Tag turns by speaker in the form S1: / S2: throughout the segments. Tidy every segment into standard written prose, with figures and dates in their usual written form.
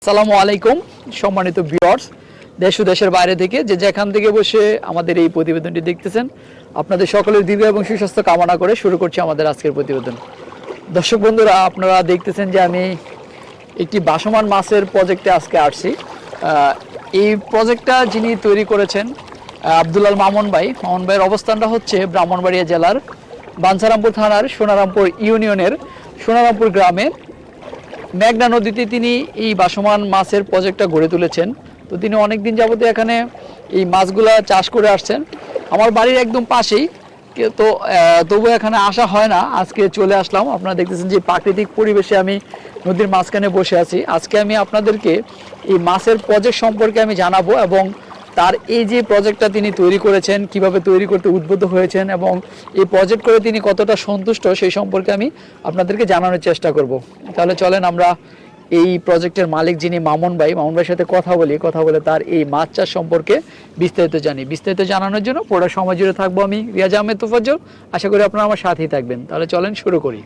S1: আসসালামু আলাইকুম সম্মানিত ভিউয়ার্স, দেশ ও দেশের বাইরে থেকে যে যেখান থেকে বসে আমাদের এই প্রতিবেদনটি দেখতেছেন, আপনাদের সকলের দীর্ঘ এবং সুস্বাস্থ্য কামনা করে শুরু করছি আমাদের আজকের প্রতিবেদন। দর্শক বন্ধুরা, আপনারা দেখতেছেন যে আমি একটি ভাসমান মাছের প্রজেক্টে আজকে আসছি। এই প্রজেক্টটা যিনি তৈরি করেছেন আব্দুল মামুন ভাই। মামুন ভাইয়ের অবস্থানটা হচ্ছে ব্রাহ্মণবাড়িয়া জেলার বাঞ্ছারামপুর থানার সোনারামপুর ইউনিয়নের সোনারামপুর গ্রামে মেঘনা নদীতে তিনি এই ভাসমান মাছের প্রজেক্টটা গড়ে তুলেছেন। তো তিনি অনেক দিন যাবত এখানে এই মাছগুলা চাষ করে আসছেন। আমার বাড়ির একদম পাশেই, তো তবু এখানে আসা হয় না। আজকে চলে আসলাম। আপনারা দেখতেছেন যে প্রাকৃতিক পরিবেশে আমি নদীর মাঝখানে বসে আছি। আজকে আমি আপনাদেরকে এই মাছের প্রজেক্ট সম্পর্কে আমি জানাবো এবং তার এই যে প্রজেক্টটা তিনি তৈরি করেছেন, কিভাবে তৈরি করতে উদ্বুদ্ধ হয়েছেন এবং এই প্রজেক্ট করে তিনি কতটা সন্তুষ্ট সেই সম্পর্কে আমি আপনাদেরকে জানানোর চেষ্টা করব। তাহলে চলেন আমরা এই প্রজেক্টের মালিক যিনি মামুন ভাইয়ের সাথে কথা বলে তার এই মাছ চাষ সম্পর্কে বিস্তারিত জানানোর জন্য পুরো সময় জুড়ে থাকবো আমি রিয়াজ আহমেদ তোফাজ্জল। আশা করি আপনারা আমার সাথেই থাকবেন। তাহলে চলেন শুরু করি।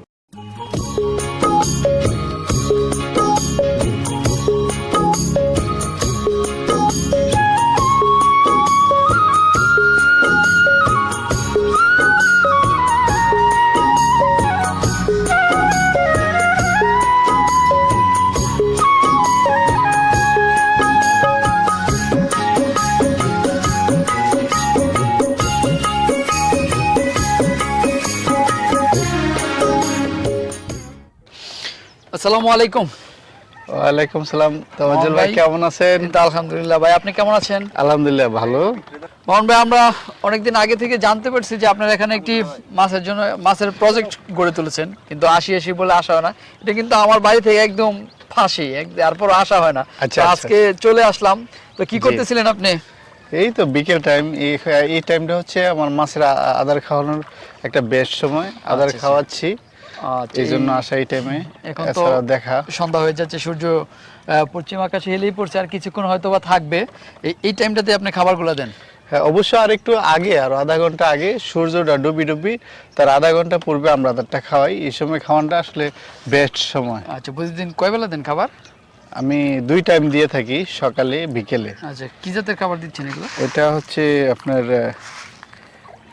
S1: আসসালামু আলাইকুম।
S2: ওয়ালাইকুম সালাম। তাওয়াজ্জুল ভাই কেমন আছেন?
S1: আলহামদুলিল্লাহ ভাই, আপনি কেমন আছেন?
S2: আলহামদুলিল্লাহ ভালো।
S1: মোহন ভাই, আমরা অনেকদিন আগে থেকে জানতে পারছি যে আপনারা এখানে একটি মাছের প্রজেক্ট গড়ে তুলেছেন, কিন্তু আসি বলে আসা হয় না। এটা কিন্তু আমার বাড়ি থেকে একদম ফাঁসি, তারপর আসা হয় না।
S2: আচ্ছা,
S1: আজকে চলে আসলাম। তো কি করতেছিলেন আপনি?
S2: এই তো বিকেল টাইম, এই টাইমটা হচ্ছে আমার মাছের আদার খাওয়ানোর একটা বেস্ট সময়। আদার খাওয়াচ্ছি, এই জন্য আসা এই টাইমে।
S1: এখন তো দেখা সন্ধ্যা হয়ে যাচ্ছে, সূর্য পশ্চিম আকাশে হেলেই পড়ছে, আর কিছুক্ষণ হয়তো বা থাকবে। এই টাইমটাতে আপনি খাবারগুলো দেন?
S2: হ্যাঁ, অবশ্য আর একটু আগে, আর আধা ঘন্টা আগে সূর্যটা ডুবি তার আধা ঘন্টা পূর্বে আমরা আদারটা খাওয়াই। এই সময় খাওয়ানোটা আসলে বেস্ট সময়।
S1: আচ্ছা, প্রতিদিন কয় বেলা দেন খাবার?
S2: আমি 2 টাইম দিয়ে থাকি, সকালে বিকেলে।
S1: আচ্ছা, কি জাতের খাবার দিচ্ছেন এগুলো?
S2: এটা হচ্ছে আপনার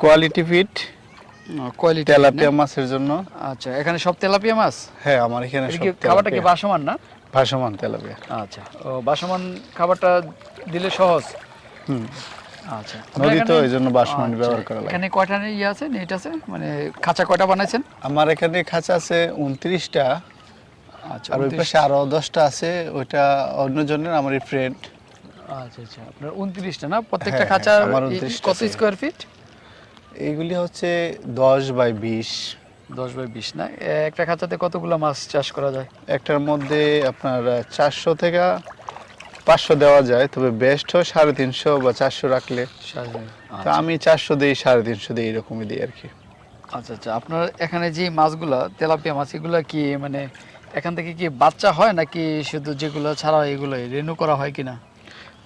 S2: কোয়ালিটি ফিড,
S1: কোয়ালিটি
S2: তেলাপিয়া মাছের জন্য।
S1: আচ্ছা, এখানে সব তেলাপিয়া মাছ?
S2: হ্যাঁ, আমার এখানে সব তেলাপিয়া।
S1: খাবারটা কি ভাসমান না?
S2: ভাসমান তেলাপিয়া।
S1: আচ্ছা, ভাসমান খাবারটা দিলে সহজ। আচ্ছা,
S2: নদী তো এইজন্য ভাসমান ব্যবহার করা লাগে।
S1: এখানে কয়টা আছে, নেট আছে, মানে খাঁচা কয়টা বানাইছেন?
S2: আমার এখানে খাঁচা আছে 29টা।
S1: আচ্ছা,
S2: আর ওই পাশে আরো 10টা আছে, ওইটা অন্যজনের, আমার ফ্রেন্ড।
S1: আচ্ছা, আপনার 29টা না? প্রত্যেকটা খাঁচা কত স্কয়ার ফিট?
S2: এইগুলি হচ্ছে 10 বাই 20।
S1: 10 বাই 20 না? একটা খাঁচাতে কতগুলো মাছ চাষ করা যায়?
S2: একটার মধ্যে আপনার 400 থেকে 500 দেওয়া যায়, তবে বেস্ট হয় 350 বা 400 রাখলে। তো আমি 400 দিই, 350 দিই, এরকমই দিই আর কি।
S1: আচ্ছা, আপনার এখানে যে মাছগুলা তেলাপিয়া মাছ, এগুলা কি মানে এখান থেকে কি বাচ্চা হয় নাকি শুধু যেগুলো ছাড়া এগুলো রেনু করা হয় কিনা?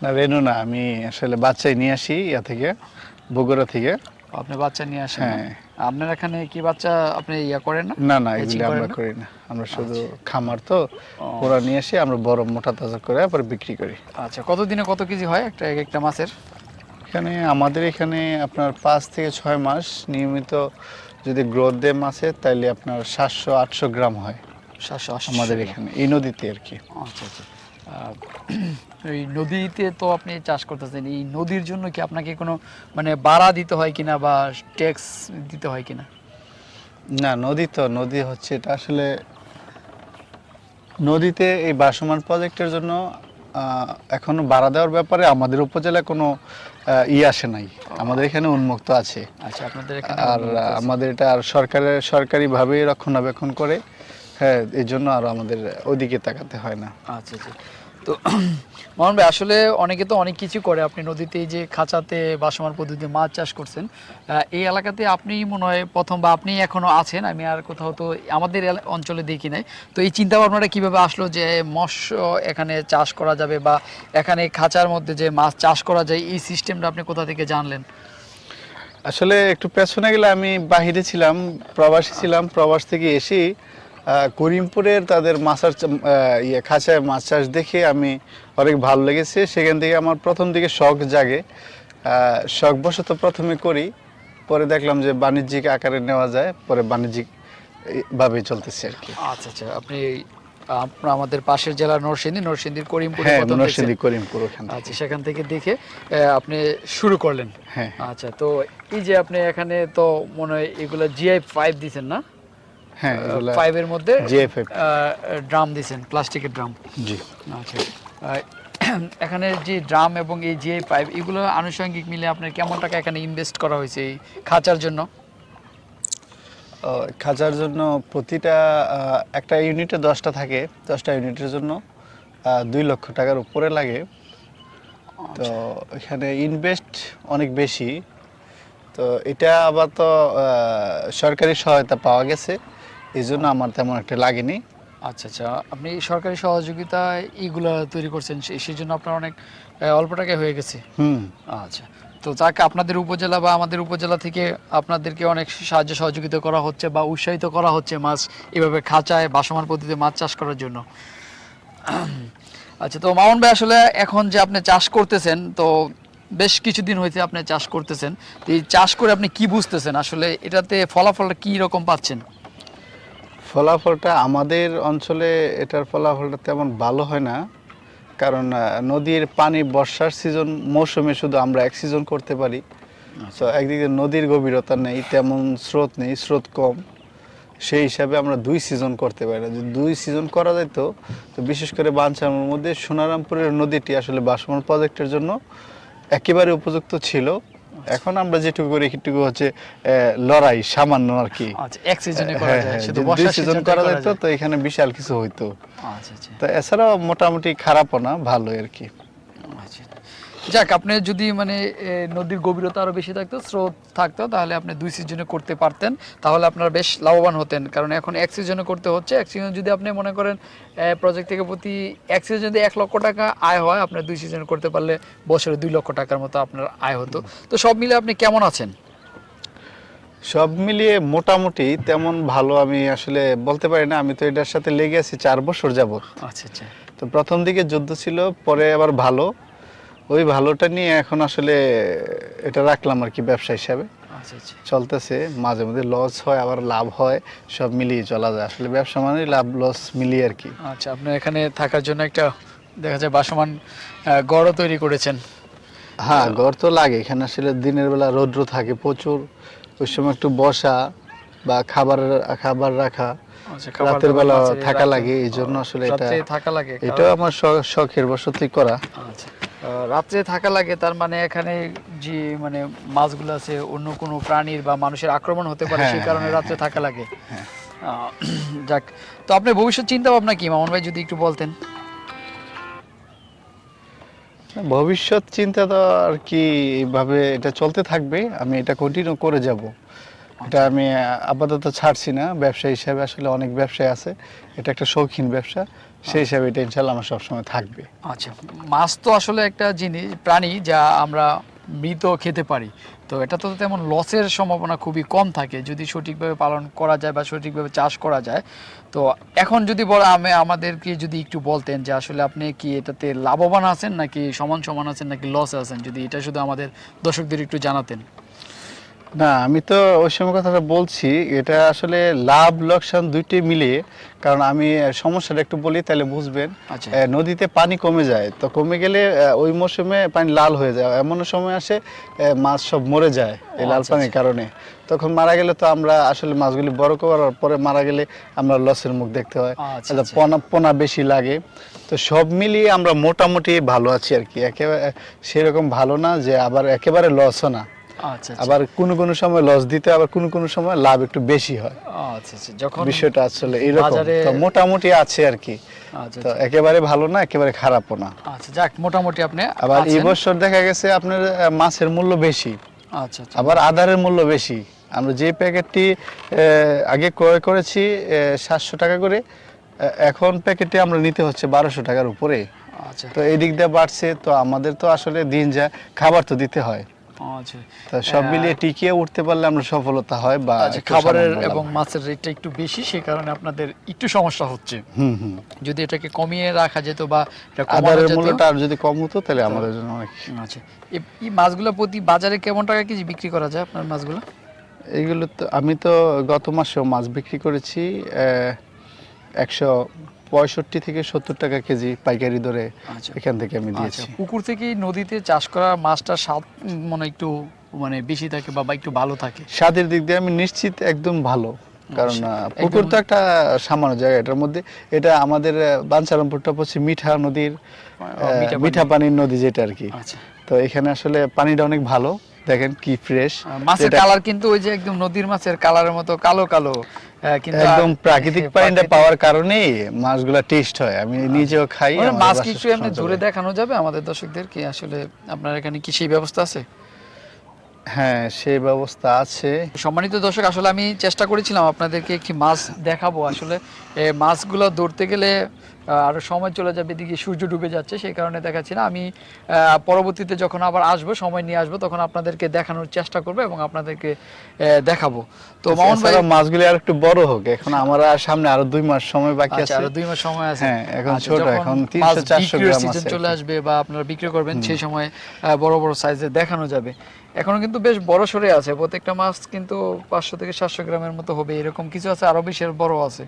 S2: না, রেনু না, আমি আসলে বাচ্চাই নিয়ে আসি থেকে, বগুড়া থেকে।
S1: আপনি বাচ্চা নিয়ে আসেন?
S2: হ্যাঁ।
S1: আপনার এখানে কি বাচ্চা আপনি করেন না?
S2: না, এগুলি আমরা করি না। আমরা শুধু খামার তো, ওরা নিয়ে এসে আমরা বড় মোটা তাজা করে আবার বিক্রি করি।
S1: আচ্ছা, কতদিনে কত কেজি হয় একটা মাছের?
S2: আমাদের এখানে আপনার 5 থেকে 6 মাস নিয়মিত যদি গ্রোথ দেয় মাছের, তাইলে আপনার 700-800 গ্রাম হয়।
S1: 700-800
S2: আমাদের এখানে এই নদীতে আর কি।
S1: আচ্ছা, এই নদীতে তো আপনি চাষ করতেছেন, এই নদীর জন্য কি আপনাকে কোনো মানে ভাড়া দিতে হয় কিনা বা ট্যাক্স দিতে হয় কিনা?
S2: না, নদী হচ্ছে এটা আসলে নদীতে এই ভাসমান প্রজেক্টের জন্য এখনো ভাড়া দেওয়ার ব্যাপারে আমাদের উপজেলায় কোনো আসে নাই। আমাদের এখানে উন্মুক্ত আছে।
S1: আচ্ছা, আপনাদের এখানে
S2: আর আমাদের এটা আর সরকারিভাবে রক্ষণাবেক্ষণ করে। হ্যাঁ, এই জন্য আর আমাদের ওইদিকে তাকাতে হয় না।
S1: আচ্ছা, তো মোহন ভাই, আসলে অনেকে তো অনেক কিছু করে। আপনি নদীতে যে খাঁচাতে ভাসমান পদ্ধতিতে মাছ চাষ করছেন, এই এলাকাতে আপনি মনে হয় প্রথম, বা আপনি এখনো আছেন, আমি আর কোথাও তো আমাদের অঞ্চলে দেখি নাই। তো এই চিন্তা ভাবনাটা কিভাবে আসলো যে মৎস্য এখানে চাষ করা যাবে বা এখানে খাঁচার মধ্যে যে মাছ চাষ করা যায়, এই সিস্টেমটা আপনি কোথা থেকে জানলেন?
S2: আসলে একটু পেছনে গেলে, আমি বাহিরে ছিলাম, প্রবাসী ছিলাম। প্রবাস থেকে এসে করিমপুরের তাদের খাঁচায় মাছ চাষ দেখে আমি অনেক ভালো লেগেছে। সেখান থেকে আমার প্রথম দিকে শখ জাগে, শখবশত প্রথমে করি, পরে দেখলাম যে বাণিজ্যিক আকারে নেওয়া যায়, পরে বাণিজ্যিক ভাবে চলতেছে আর কি।
S1: আচ্ছা আচ্ছা, আপনি আপনার আমাদের পাশের জেলা নরসিংদীর করিমপুরে
S2: হ্যাঁ,
S1: প্রথম
S2: নরসিংদী
S1: দেখছেন।
S2: করিমপুর ওখান থেকে।
S1: আচ্ছা, সেখান থেকে দেখে আপনি শুরু করলেন।
S2: হ্যাঁ
S1: আচ্ছা, তো এই যে আপনি এখানে তো মনে হয় এগুলো GI5 দিছেন না?
S2: হ্যাঁ, এগুলা
S1: 5 এর মধ্যে
S2: GI5
S1: ড্রাম দিছেন, প্লাস্টিকের ড্রাম।
S2: জি।
S1: আচ্ছা, এখানে যে ড্রাম এবং এই GI5 এগুলো আনুষঙ্গিক মিলে আপনার কেমন টাকা এখানে ইনভেস্ট করা হয়েছে এই খাঁচার জন্য?
S2: খাঁচার জন্য প্রতিটা একটা ইউনিটে 10টা থাকে, 10টা ইউনিটের জন্য 2 লক্ষ টাকার উপরে লাগে। তো এখানে ইনভেস্ট অনেক বেশি। তো এটা আবার তো সরকারি সহায়তা পাওয়া গেছে, এই জন্য আমার তেমন একটা লাগেনি।
S1: আচ্ছা আচ্ছা, আপনি সরকারি সহযোগিতায় এইগুলো তৈরি করছেন, সেই জন্য আপনার অনেক অল্প টাকায় হয়ে গেছে।
S2: হুম।
S1: আচ্ছা, তো যাক আপনাদের উপজেলা বা আমাদের উপজেলা থেকে আপনাদেরকে অনেক সাহায্য সহযোগিতা করা হচ্ছে বা উৎসাহিত করা হচ্ছে মাছ এভাবে খাঁচায় ভাসমান পদ্ধতিতে মাছ চাষ করার জন্য। আচ্ছা, তো মামুন ভাই আসলে এখন যে আপনি চাষ করতেছেন, তো বেশ কিছুদিন হয়েছে আপনি চাষ করতেছেন, তো এই চাষ করে আপনি কি বুঝতেছেন আসলে এটাতে ফলাফলটা কি রকম পাচ্ছেন?
S2: ফলাফলটা আমাদের অঞ্চলে এটার ফলাফলটা তেমন ভালো হয় না, কারণ নদীর পানি বর্ষার মৌসুমে শুধু আমরা এক সিজন করতে পারি। তো একদিকে নদীর গভীরতা নেই, তেমন স্রোত নেই, স্রোত কম, সেই হিসাবে আমরা 2 সিজন করতে পারি না। যদি 2 সিজন করা যেত, তো বিশেষ করে বাঞ্ছারামের মধ্যে সোনারামপুরের নদীটি আসলে ভাসমান প্রজেক্টের জন্য একেবারে উপযুক্ত ছিল। এখন আমরা যেটুকু করি সেটুকু হচ্ছে লড়াই সামান্য আর কি।
S1: আচ্ছা, এক সিজনে করা যায়, শুধু
S2: যদি 2
S1: বর্ষা
S2: সিজন করা যেত তো এখানে বিশাল কিছু হইতো।
S1: আচ্ছা আচ্ছা
S2: তো এছাড়াও মোটামুটি খারাপও না, ভালোই আর কি।
S1: আচ্ছা, যাক আপনি যদি মানে নদীর গভীরতা আরো বেশি থাকতো, স্রোত থাকতো, তাহলে আপনি 2 সিজনে করতে পারতেন, তাহলে আপনারা বেশ লাভবান হতেন। কারণ এখন এক সিজনে করতে হচ্ছে। এক সিজন যদি আপনি মনে করেন প্রজেক্ট থেকে প্রতি এক সিজন যদি 1 লক্ষ টাকা আয় হয়, আপনার 2 সিজনে করতে পারলে বছরে 2 লক্ষ টাকার মতো আপনার আয় হতো। তো সব মিলে আপনি কেমন আছেন?
S2: সব মিলিয়ে মোটামুটি তেমন ভালো আমি আসলে বলতে পারি না। আমি তো এটার সাথে লেগে আছি 4 বছর যাবত।
S1: আচ্ছা আচ্ছা,
S2: তো প্রথম দিকে যুদ্ধ ছিল, পরে আবার ভালো, ওই ভালোটা নিয়ে এখন আসলে এটা রাখলাম আর কি ব্যবসা হিসাবে।
S1: আচ্ছা আচ্ছা,
S2: চলতেছে, মাঝে মধ্যে লস হয় আবার লাভ হয়, সব মিলিয়ে চলা যায়। আসলে ব্যবসা মানে লাভ লস মিলিয়ে আর কি।
S1: আচ্ছা, আপনি এখানে থাকার জন্য একটা দেখা যায় ভাসমান গড়ও তৈরি করেছেন।
S2: হ্যাঁ, ঘর তো লাগে এখানে। আসলে দিনের বেলা রৌদ্র থাকে প্রচুর, ওই সময় একটু বসা বা খাবার রাখা,
S1: আচ্ছা, খাবার
S2: রাতের
S1: দাবার
S2: বেলা
S1: মাঝে
S2: থাকা
S1: রাখতে-
S2: লাগে, এই জন্য আসলে এটা
S1: রাত্রে থাকা লাগে,
S2: এটাও আমার শখের বশতই করা।
S1: আচ্ছা, রাত্রে থাকা লাগে, তার মানে এখানে যে মানে মাছগুলো আছে অন্য কোনো প্রাণীর বা মানুষের আক্রমণ হতে পারে, সেই কারণে রাত্রে থাকা লাগে। যাক, তো আপনার ভবিষ্যৎ চিন্তা ভাবনা কি মামুন ভাই, যদি একটু বলতেন?
S2: ভবিষ্যৎ চিন্তা তো আর কি, এইভাবে এটা চলতে থাকবে, আমি এটা কন্টিনিউ করে যাব। এটা আমি আপাতত ছাড়ছি না। ব্যবসা হিসাবে আসলে অনেক ব্যবসায় আছে, এটা একটা শৌখিন ব্যবসা, সেই হিসাবে এটা ইনশাল্লাহ আমার সবসময় থাকবে।
S1: আচ্ছা, মাছ তো আসলে একটা জিনিস, প্রাণী যা আমরা মৃত খেতে পারি, তো এটা তো তেমন লসের সম্ভাবনা খুবই কম থাকে যদি সঠিকভাবে পালন করা যায় বা সঠিকভাবে চাষ করা যায়। তো এখন যদি আমাদেরকে যদি একটু বলতেন যে আসলে আপনি কি এটাতে লাভবান আছেন নাকি সমান সমান আছেন নাকি লসে আছেন, যদি এটা শুধু আমাদের দর্শকদের একটু জানাতেন।
S2: না, আমি তো ওই সময় কথাটা বলছি, এটা আসলে লাভ লোকসান দুইটাই মিলিয়ে। কারণ আমি সমস্যাটা একটু বলি তাহলে বুঝবেন।
S1: আচ্ছা।
S2: নদীতে পানি কমে যায়, তো কমে গেলে ওই মৌসুমে পানি লাল হয়ে যায়, এমন সময় আসে মাছ সব মরে যায় এই লাল
S1: আচ্ছা,
S2: পানির কারণে। তখন মারা গেলে তো আমরা আসলে মাছগুলি বড় করার পরে মারা গেলে আমরা লসের মুখ দেখতে হয়,
S1: আচ্ছা,
S2: পোনা বেশি লাগে। তো সব মিলিয়ে আমরা মোটামুটি ভালো আছি আর কি। একেবারে সেরকম ভালো না যে আবার একেবারে লসও না।
S1: আচ্ছা,
S2: আবার কোনো সময় লস দিতে, আবার কোনো সময় লাভ একটু বেশি হয়।
S1: আচ্ছা আচ্ছা, যখন
S2: বিষয়টা আসলে এরকম। তো মোটামুটি আছে আর কি।
S1: আচ্ছা
S2: তো একেবারে ভালো না, একেবারে খারাপও না।
S1: আচ্ছা, যাক মোটামুটি আপনি
S2: আবার এই
S1: আছেন।
S2: বছর দেখা গেছে আপনার মাছের মূল্য বেশি,
S1: আচ্ছা আচ্ছা,
S2: আবার আদারের মূল্য বেশি। আমরা যে প্যাকেটটি আগে ক্রয় করেছি 700 টাকা করে, এখন প্যাকেটে আমরা নিতে হচ্ছে 1200 টাকার উপরে।
S1: আচ্ছা
S2: তো এই দিক দিয়ে বাড়ছে, তো আমাদের তো আসলে দিন যায়, খাবার তো দিতে হয়।
S1: আচ্ছা
S2: তা সব মিলিয়ে টিকিয়ে উঠতে পারলে আমরা সফলতা হয় বা
S1: আচ্ছা,
S2: একটু
S1: খাবারের
S2: সামান্য লাভ
S1: এবং
S2: হয়।
S1: মাছের রেটটা একটু বেশি, সেই কারণে আপনাদের একটু সমস্যা হচ্ছে।
S2: হুম।
S1: যদি এটাকে কমিয়ে রাখা যেত বা এটা কমানো
S2: আদারের
S1: যেত।
S2: মূল্যটা আর যদি কম হতো তাহলে আমাদের জন্য অনেক।
S1: আচ্ছা, এই মাছগুলো প্রতি বাজারে কেমন টাকা কেজি বিক্রি করা যায় আপনার মাছগুলো?
S2: এইগুলো তো আমি তো গত মাসেও মাছ বিক্রি করেছি 165 থেকে 70 টাকা কেজি পাইকারি দরে
S1: আচ্ছা
S2: এখান থেকে আমি
S1: আচ্ছা,
S2: দিয়েছি।
S1: পুকুর থেকে নদীতে চাষ করা মাছটার স্বাদ মানে একটু মানে বেশি থাকে বা একটু ভালো থাকে।
S2: স্বাদের দিক দিয়ে আমি নিশ্চিত একদম ভালো, কারণ পুকুর
S1: একদম।
S2: তো একটা সামান্য জায়গা, এটার মধ্যে এটা আমাদের বাঞ্ছারামপুরটা হচ্ছে মিঠা নদীর মিঠা পানির নদী যেটা আর কি।
S1: আচ্ছা,
S2: তো এখানে আসলে পানিটা অনেক ভালো, দেখেন কি ফ্রেশ।
S1: মাছের কালার কিন্তু ওই যে একদম নদীর মাছের কালারের মতো কালো কালো, কিন্তু
S2: একদম
S1: আর-
S2: প্রাকৃতিক পানিটা পাওয়ার কারণেই মাছগুলা টেস্ট হয়, আমি নিজেও খাই।
S1: মানে
S2: আমাদের
S1: মাছ কি
S2: বাসায়
S1: একটু এমনি
S2: সবাই
S1: ধরে
S2: খায়।
S1: দেখানো যাবে আমাদের দর্শকদের, কি আসলে আপনার এখানে কি সেই ব্যবস্থা আছে?
S2: হ্যাঁ, সেই ব্যবস্থা আছে।
S1: সম্মানিত দর্শক, আসলে আমি চেষ্টা করেছিলাম আপনাদেরকে একটি মাছ দেখাবো। আসলে মাছগুলো ধরতে গেলে আরো সময় চলে যাবে, এদিকে সূর্য ডুবে যাচ্ছে, সেই কারণে দেখাচ্ছি না। আমি পরবর্তীতে যখন আবার আসবো, সময় নিয়ে আসবো, তখন আপনাদেরকে দেখানোর চেষ্টা করবো এবং আপনাদেরকে দেখাবো। তো মামুন ভাই,
S2: এছাড়া মাছগুলি আর একটু বড় হোক, এখন আমরা সামনে আরো 2 মাস সময় বাকি
S1: আচ্ছা
S2: আছে।
S1: আরো 2 মাস সময় আছে।
S2: হ্যাঁ, এখন
S1: আচ্ছা,
S2: ছোট,
S1: যখন
S2: এখন
S1: মাছ
S2: 300-400
S1: বিক্রির
S2: গ্রাম
S1: সিজন
S2: আছে।
S1: চলে আসবে বা আপনারা বিক্রি করবেন, সেই সময় বড় বড় সাইজে দেখানো যাবে। এখনো কিন্তু বেশ বড় সরে আছে, প্রত্যেকটা মাছ কিন্তু 500 থেকে 700 গ্রামের মতো হবে, এরকম কিছু আছে আরো বেশি বড় আছে।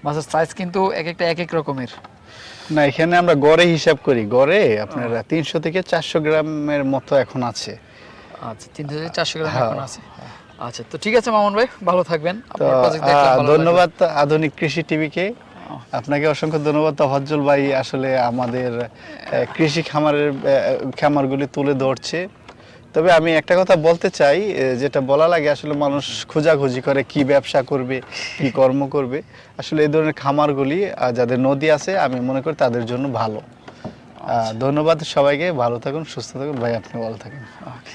S1: মাছের সাইজ কিন্তু এক একটা এক এক রকমের।
S2: না, এখানে আমরা গড়ে হিসাব করি, গড়ে আপনার 300 থেকে 400 গ্রামের মতো এখন আছে।
S1: আচ্ছা, 300 থেকে 400 গ্রাম
S2: হ্যাঁ।
S1: এখন আছে। আচ্ছা, তো ঠিক আছে মামুন ভাই, ভালো থাকবেন।
S2: তো
S1: আপনার প্রজেক্ট দেখলাম, ভালো লাগলো।
S2: ধন্যবাদ আধুনিক কৃষি টিভিকে, আপনাকে অসংখ্য ধন্যবাদ তোফাজ্জল ভাই, আসলে আমাদের কৃষি খামারগুলি তুলে ধরছে। তবে আমি একটা কথা বলতে চাই, যেটা বলা লাগে, আসলে মানুষ খোঁজাখুঁজি করে কি ব্যবসা করবে, কি কর্ম করবে। আসলে এই ধরনের খামারগুলি যাদের নদী আছে, আমি মনে করি তাদের জন্য ভালো। ধন্যবাদ সবাইকে, ভালো থাকুন, সুস্থ থাকুন ভাই, আপনি ভালো থাকুন।
S1: ওকে।